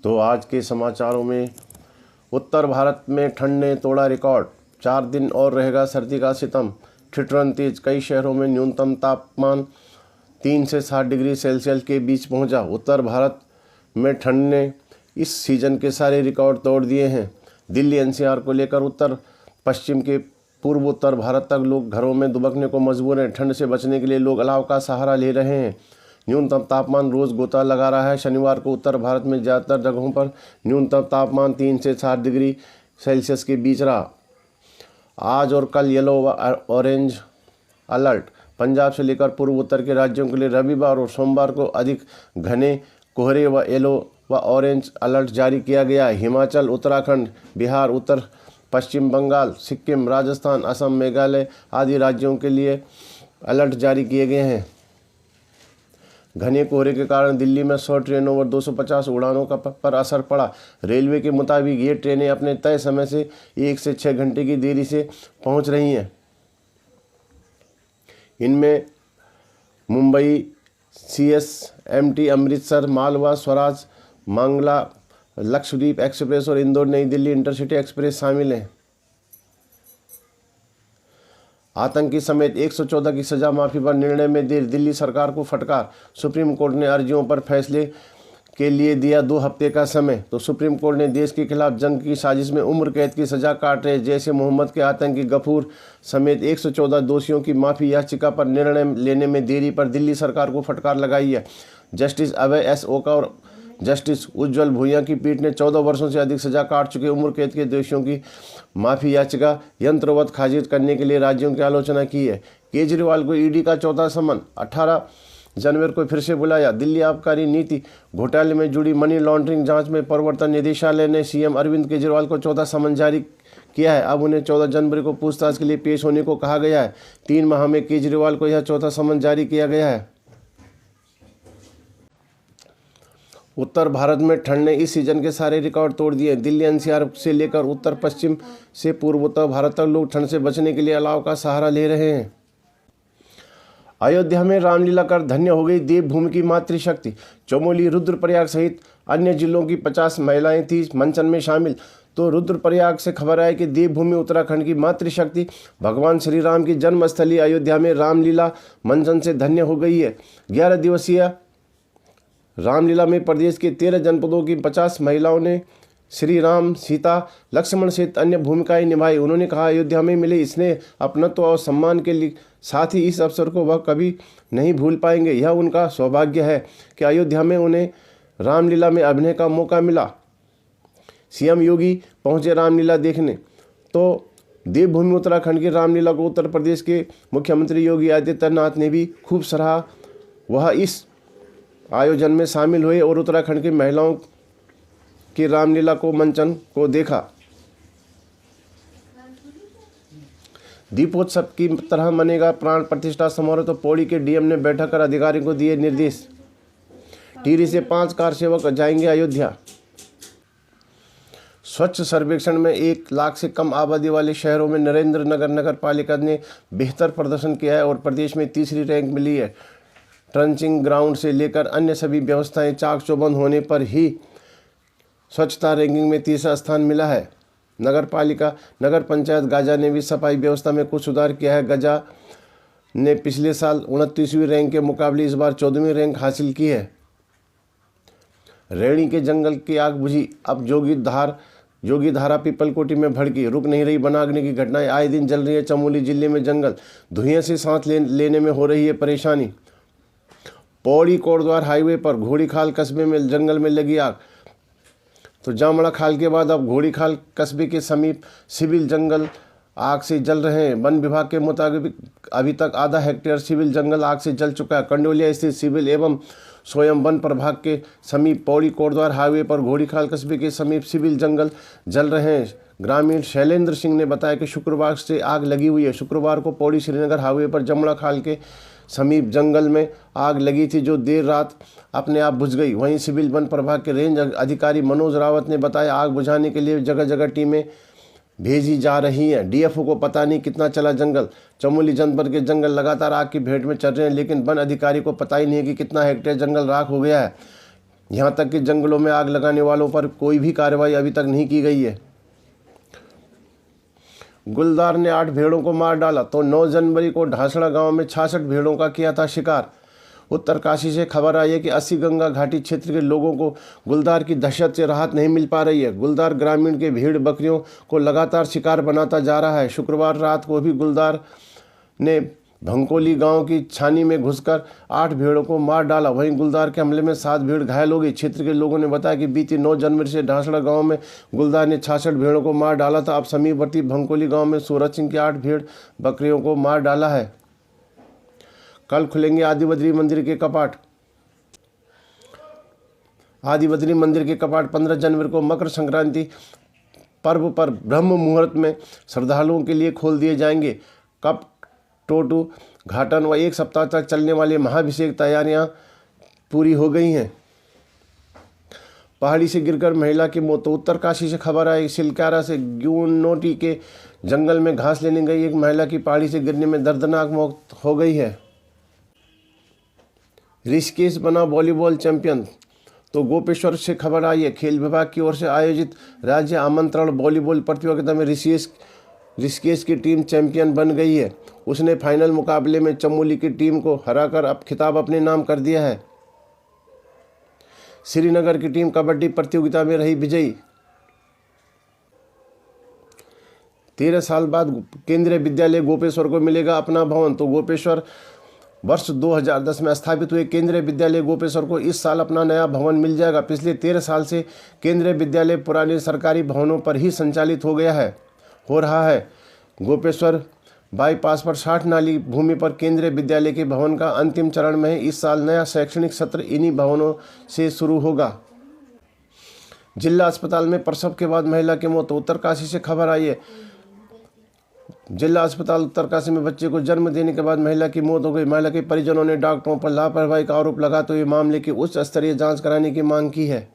तो आज के समाचारों में, उत्तर भारत में ठंड ने तोड़ा रिकॉर्ड, 4 दिन और रहेगा सर्दी का सितम, ठिठुरन तेज, कई शहरों में न्यूनतम तापमान 3 से 7 डिग्री सेल्सियस के बीच पहुंचा। उत्तर भारत में ठंड ने इस सीजन के सारे रिकॉर्ड तोड़ दिए हैं। दिल्ली एनसीआर को लेकर उत्तर पश्चिम के पूर्व उत्तर भारत तक लोग घरों में दुबकने को मजबूर हैं। ठंड से बचने के लिए लोग अलाव का सहारा ले रहे हैं। न्यूनतम तापमान रोज गोता लगा रहा है। शनिवार को उत्तर भारत में ज़्यादातर जगहों पर न्यूनतम तापमान 3 से 7 डिग्री सेल्सियस के बीच रहा। आज और कल येलो व ऑरेंज अलर्ट पंजाब से लेकर पूर्व उत्तर के राज्यों के लिए रविवार और सोमवार को अधिक घने कोहरे व येलो व ऑरेंज अलर्ट जारी किया गया है। हिमाचल, उत्तराखंड, बिहार, उत्तर पश्चिम बंगाल, सिक्किम, राजस्थान, असम, मेघालय आदि राज्यों के लिए अलर्ट जारी किए गए हैं। घने कोहरे के कारण दिल्ली में 100 ट्रेनों और 250 उड़ानों का पर असर पड़ा। रेलवे के मुताबिक ये ट्रेनें अपने तय समय से 1 से 6 घंटे की देरी से पहुंच रही हैं। इनमें मुंबई CSMT, अमृतसर, मालवा, स्वराज, मंगला, लक्षद्वीप एक्सप्रेस और इंदौर नई दिल्ली इंटरसिटी एक्सप्रेस शामिल हैं। आतंकी समेत 114 की सजा माफी पर निर्णय में देर, दिल्ली सरकार को फटकार। सुप्रीम कोर्ट ने अर्जियों पर फैसले के लिए दिया 2 हफ्ते का समय। तो सुप्रीम कोर्ट ने देश के खिलाफ जंग की साजिश में उम्र कैद की सजा काट रहे जैश ए मोहम्मद के आतंकी गफूर समेत 114 दोषियों की माफी याचिका पर निर्णय लेने में देरी पर दिल्ली सरकार को फटकार लगाई है। जस्टिस अभय S. ओका और जस्टिस उज्ज्वल भुइयां की पीठ ने 14 वर्षों से अधिक सजा काट चुके उम्र कैद के दोषियों की माफी याचिका यंत्रवत खारिज करने के लिए राज्यों की आलोचना की है। केजरीवाल को ईडी का चौथा समन, 18 जनवरी को फिर से बुलाया। दिल्ली आबकारी नीति घोटाले में जुड़ी मनी लॉन्ड्रिंग जांच में प्रवर्तन निदेशालय ने सीएम अरविंद केजरीवाल को चौथा समन जारी किया है। अब उन्हें 14 जनवरी को पूछताछ के लिए पेश होने को कहा गया है। 3 माह में केजरीवाल को यह चौथा समन जारी किया गया है। उत्तर भारत में ठंड ने इस सीजन के सारे रिकॉर्ड तोड़ दिए। दिल्ली एनसीआर से लेकर उत्तर पश्चिम से पूर्व उत्तर भारत तक लोग ठंड से बचने के लिए अलाव का सहारा ले रहे हैं। अयोध्या में रामलीला कर धन्य हो गई देवभूमि की मातृशक्ति। चमोली, रुद्रप्रयाग सहित अन्य जिलों की 50 महिलाएं थी मंचन में शामिल। तो रुद्रप्रयाग से खबर है कि देवभूमि उत्तराखंड की मातृशक्ति भगवान श्री राम की जन्मस्थली अयोध्या में रामलीला मंचन से धन्य हो गई है। 11 दिवसीय रामलीला में प्रदेश के 13 जनपदों की 50 महिलाओं ने श्री राम, सीता, लक्ष्मण सहित अन्य भूमिकाएं निभाई। उन्होंने कहा, अयोध्या में मिले स्नेह, अपनत्व और सम्मान के साथ ही इस अवसर को वह कभी नहीं भूल पाएंगे। यह उनका सौभाग्य है कि अयोध्या में उन्हें रामलीला में अभिनय का मौका मिला। सीएम योगी पहुंचे रामलीला देखने। तो देवभूमि उत्तराखंड की रामलीला को उत्तर प्रदेश के मुख्यमंत्री योगी आदित्यनाथ ने भी खूब सराहा। वह इस आयोजन में शामिल हुए और उत्तराखंड की महिलाओं की रामलीला को मंचन को देखा। दीपोत्सव की तरह मनेगा प्राण प्रतिष्ठा समारोह। तो पौड़ी के डीएम ने बैठक कर अधिकारियों को दिए निर्देश। टिहरी से 5 कार सेवक जाएंगे अयोध्या। स्वच्छ सर्वेक्षण में 1 लाख से कम आबादी वाले शहरों में नरेंद्र नगर पालिका ने बेहतर प्रदर्शन किया है और प्रदेश में 3री रैंक मिली है। ट्रंचिंग ग्राउंड से लेकर अन्य सभी व्यवस्थाएं चाक चौबंद होने पर ही स्वच्छता रैंकिंग में 3रा स्थान मिला है। नगर पंचायत गाजा ने भी सफाई व्यवस्था में कुछ सुधार किया है। गजा ने पिछले साल 29वीं रैंक के मुकाबले इस बार 14वीं रैंक हासिल की है। रैणी के जंगल की आग बुझी, अब जोगी धारा पीपलकोटी में भड़की, रुक नहीं रही वनाग्नि की घटनाएं। आए दिन जल रही है चमोली जिले में जंगल, धुएं से सांस लेने में हो रही है परेशानी। पौड़ी कोटद्वार हाईवे पर घोड़ीखाल कस्बे में जंगल में लगी आग। तो जामड़ा खाल के बाद अब घोड़ीखाल कस्बे के समीप सिविल जंगल आग से जल रहे हैं। वन विभाग के मुताबिक अभी तक आधा हेक्टेयर सिविल जंगल आग से जल चुका है। कंडोलिया स्थित सिविल एवं स्वयं वन प्रभाग के समीप पौड़ी कोटद्वार हाईवे पर घोड़ीखाल कस्बे के समीप सिविल जंगल जल रहे हैं। ग्रामीण शैलेंद्र सिंह ने बताया कि शुक्रवार से आग लगी हुई है। शुक्रवार को पौड़ी श्रीनगर हाईवे पर जमड़ा खाल के समीप जंगल में आग लगी थी जो देर रात अपने आप बुझ गई। वहीं सिविल वन प्रभाग के रेंज अधिकारी मनोज रावत ने बताया आग बुझाने के लिए जगह जगह टीमें भेजी जा रही हैं। डीएफओ को पता नहीं कितना चला जंगल। चमोली जनपद के जंगल लगातार आग की भेंट में चल रहे हैं, लेकिन वन अधिकारी को पता ही नहीं है कि कितना हेक्टेयर जंगल राख हो गया है। यहाँ तक कि जंगलों में आग लगाने वालों पर कोई भी कार्रवाई अभी तक नहीं की गई है। गुलदार ने 8 भेड़ों को मार डाला तो 9 जनवरी को ढासड़ा गांव में 66 भेड़ों का किया था शिकार। उत्तरकाशी से खबर आई है कि 80 गंगा घाटी क्षेत्र के लोगों को गुलदार की दहशत से राहत नहीं मिल पा रही है। गुलदार ग्रामीण के भेड़ बकरियों को लगातार शिकार बनाता जा रहा है। शुक्रवार रात को भी गुलदार ने भंकोली गांव की छानी में घुसकर 8 भेड़ों को मार डाला। वहीं गुलदार के हमले में 7 भेड़ घायल हो गई। क्षेत्र के लोगों ने बताया कि बीती 9 जनवरी से ढासड़ा गांव में गुलदार ने 66 भेड़ों को मार डाला था। अब समीपवर्ती भंकोली गांव में सूरज सिंह की 8 भेड़ बकरियों को मार डाला है। कल खुलेंगे आदि बद्री मंदिर के कपाट। आदि बद्री मंदिर के कपाट 15 जनवरी को मकर संक्रांति पर्व पर ब्रह्म मुहूर्त में श्रद्धालुओं के लिए खोल दिए जाएंगे। कप टोटू घाटन व 1 सप्ताह तक चलने वाले महाभिषेक तैयारियां पूरी हो गई हैं। पहाड़ी से गिरकर महिला की मौत। तो उत्तरकाशी से खबर आई, सिलकारा से ग्यूनोटी के जंगल में घास लेने गई एक महिला की पहाड़ी से गिरने में दर्दनाक मौत हो गई है। ऋषिकेश बना वॉलीबॉल चैंपियन। तो गोपेश्वर से खबर आई है, खेल विभाग की ओर से आयोजित राज्य आमंत्रण वॉलीबॉल प्रतियोगिता में ऋषिकेश की टीम चैंपियन बन गई है। उसने फाइनल मुकाबले में चमोली की टीम को हराकर अब खिताब अपने नाम कर दिया है। श्रीनगर की टीम कबड्डी प्रतियोगिता में रही विजयी। 13 साल बाद केंद्रीय विद्यालय गोपेश्वर को मिलेगा अपना भवन। तो गोपेश्वर वर्ष 2010 में स्थापित हुए केंद्रीय विद्यालय गोपेश्वर को इस साल अपना नया भवन मिल जाएगा। पिछले 13 साल से केंद्रीय विद्यालय पुराने सरकारी भवनों पर ही संचालित हो रहा है। गोपेश्वर बाईपास पर 60 नाली भूमि पर केंद्रीय विद्यालय के भवन का अंतिम चरण में है। इस साल नया शैक्षणिक सत्र इन्हीं भवनों से शुरू होगा। जिला अस्पताल में प्रसव के बाद महिला की मौत। उत्तरकाशी से खबर आई है, जिला अस्पताल उत्तरकाशी में बच्चे को जन्म देने के बाद महिला की मौत हो गई। महिला के परिजनों ने डॉक्टरों पर लापरवाही का आरोप लगाते हुए मामले की उच्च स्तरीय जांच कराने की मांग की है।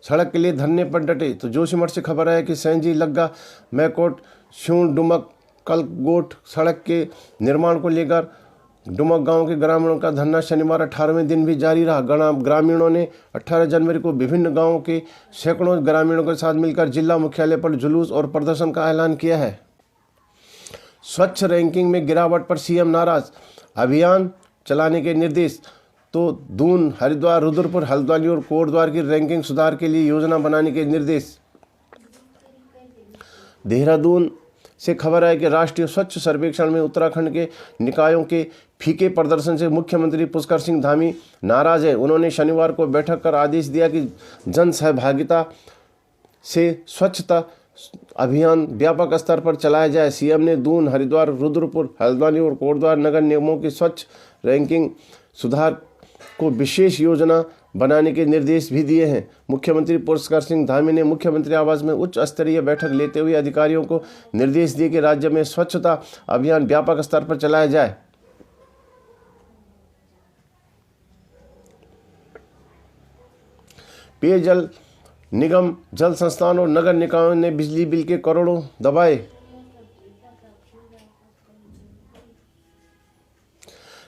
सड़क के लिए धरने पर डटे। तो जोशीमठ से खबर है कि सैंजी लग्गा मैकोट श्यूण डुमक कलगोट सड़क के निर्माण को लेकर डुमक गांव के ग्रामीणों का धरना शनिवार 18वें दिन भी जारी रहा। ग्रामीणों ने 18 जनवरी को विभिन्न गांवों के सैकड़ों ग्रामीणों के साथ मिलकर जिला मुख्यालय पर जुलूस और प्रदर्शन का ऐलान किया है। स्वच्छ रैंकिंग में गिरावट पर सीएम नाराज, अभियान चलाने के निर्देश। तो दून, हरिद्वार, रुद्रपुर, हल्द्वानी और कोटद्वार की रैंकिंग सुधार के लिए योजना बनाने के निर्देश। देहरादून से खबर है कि राष्ट्रीय स्वच्छ सर्वेक्षण में उत्तराखंड के निकायों के फीके प्रदर्शन से मुख्यमंत्री पुष्कर सिंह धामी नाराज है। उन्होंने शनिवार को बैठक कर आदेश दिया कि जन सहभागिता से स्वच्छता अभियान व्यापक स्तर पर चलाया जाए। सीएम ने दून, हरिद्वार, रुद्रपुर, हल्द्वानी और कोटद्वार नगर निगमों की स्वच्छ रैंकिंग सुधार को विशेष योजना बनाने के निर्देश भी दिए हैं। मुख्यमंत्री पुष्कर सिंह धामी ने मुख्यमंत्री आवास में उच्च स्तरीय बैठक लेते हुए अधिकारियों को निर्देश दिए कि राज्य में स्वच्छता अभियान व्यापक स्तर पर चलाया जाए। पेयजल निगम, जल संस्थान और नगर निकायों ने बिजली बिल के करोड़ों दबाए।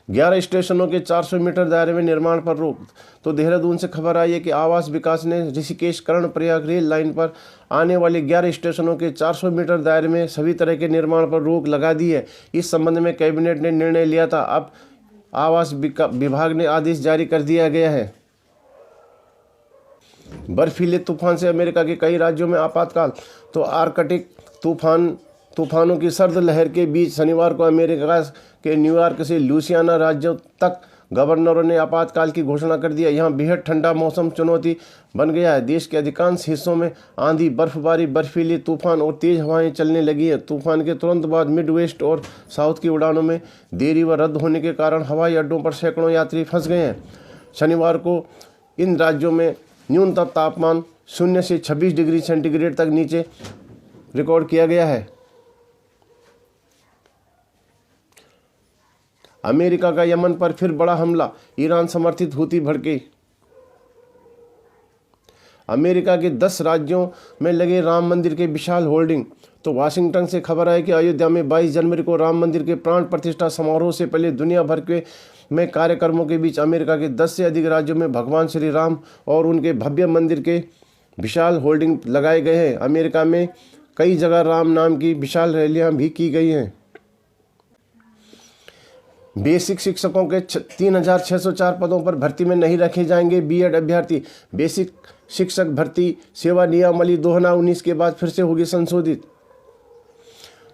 11 स्टेशनों के 400 मीटर दायरे में निर्माण पर रोक। तो देहरादून से खबर आई है कि आवास विकास ने ऋषिकेश कर्णप्रयाग रेल लाइन पर आने वाले 11 स्टेशनों के 400 मीटर दायरे में सभी तरह के निर्माण पर रोक लगा दी है। इस संबंध में कैबिनेट ने निर्णय लिया था। अब आवास विभाग ने आदेश जारी कर दिया गया है। बर्फीले तूफान से अमेरिका के कई राज्यों में आपातकाल। तो आर्कटिक तूफानों की सर्द लहर के बीच शनिवार को अमेरिका के न्यूयॉर्क से लुइसियाना राज्यों तक गवर्नरों ने आपातकाल की घोषणा कर दिया। यहाँ बेहद ठंडा मौसम चुनौती बन गया है। देश के अधिकांश हिस्सों में आंधी, बर्फबारी, बर्फीले तूफान और तेज हवाएं चलने लगी है। तूफान के तुरंत बाद मिडवेस्ट और साउथ की उड़ानों में देरी व रद्द होने के कारण हवाई अड्डों पर सैकड़ों यात्री फंस गए हैं। शनिवार को इन राज्यों में न्यूनतम तापमान 0 से 26 डिग्री सेंटीग्रेड तक नीचे रिकॉर्ड किया गया है। अमेरिका का यमन पर फिर बड़ा हमला, ईरान समर्थित हूती भड़के। अमेरिका के 10 राज्यों में लगे राम मंदिर के विशाल होर्डिंग। तो वाशिंगटन से खबर है कि अयोध्या में 22 जनवरी को राम मंदिर के प्राण प्रतिष्ठा समारोह से पहले दुनिया भर के में कार्यक्रमों के बीच अमेरिका के 10 से अधिक राज्यों में भगवान श्री राम और उनके भव्य मंदिर के विशाल होर्डिंग लगाए गए हैं। अमेरिका में कई जगह राम नाम की विशाल रैलियां भी की गई हैं। बेसिक शिक्षकों के 3,604 पदों पर भर्ती में नहीं रखे जाएंगे बीएड अभ्यर्थी। बेसिक शिक्षक भर्ती सेवा नियमावली 2019 के बाद फिर से होगी संशोधित।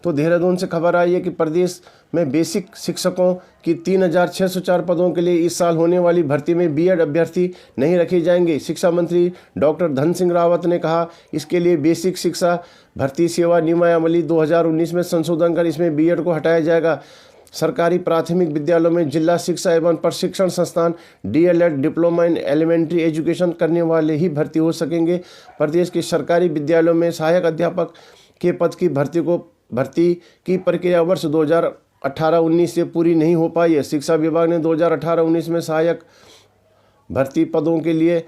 तो देहरादून से खबर आई है कि प्रदेश में बेसिक शिक्षकों की 3,604 पदों के लिए इस साल होने वाली भर्ती में बीएड अभ्यर्थी नहीं रखे जाएंगे। शिक्षा मंत्री डॉक्टर धन सिंह रावत ने कहा, इसके लिए बेसिक शिक्षा भर्ती सेवा नियमावली 2019 में संशोधन कर इसमें बीएड को हटाया जाएगा। सरकारी प्राथमिक विद्यालयों में जिला शिक्षा एवं प्रशिक्षण संस्थान DElEd diploma in elementary education करने वाले ही भर्ती हो सकेंगे। प्रदेश के सरकारी विद्यालयों में सहायक अध्यापक के पद की भर्ती की प्रक्रिया वर्ष 2018-19 से पूरी नहीं हो पाई है। शिक्षा विभाग ने 2018-19 में सहायक भर्ती पदों के लिए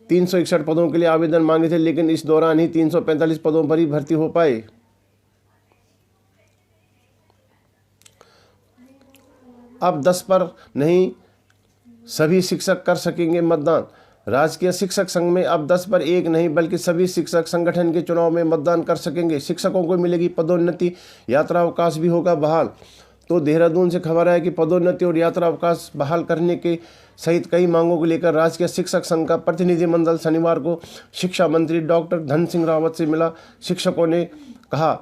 361 पदों के लिए आवेदन मांगे थे, लेकिन इस दौरान ही 345 पदों पर ही भर्ती हो पाए। अब 10 पर नहीं सभी शिक्षक कर सकेंगे मतदान। राजकीय शिक्षक संघ में अब 10 पर 1 नहीं बल्कि सभी शिक्षक संगठन के चुनाव में मतदान कर सकेंगे। शिक्षकों को मिलेगी पदोन्नति, यात्रा अवकाश भी होगा बहाल। तो देहरादून से खबर है कि पदोन्नति और यात्रा अवकाश बहाल करने के सहित कई मांगों को लेकर राजकीय शिक्षक संघ का प्रतिनिधिमंडल शनिवार को शिक्षा मंत्री डॉक्टर धन सिंह रावत से मिला। शिक्षकों ने कहा,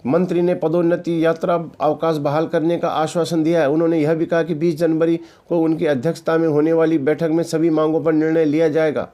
मंत्री ने पदोन्नति, यात्रा अवकाश बहाल करने का आश्वासन दिया है। उन्होंने यह भी कहा कि 20 जनवरी को उनकी अध्यक्षता में होने वाली बैठक में सभी मांगों पर निर्णय लिया जाएगा।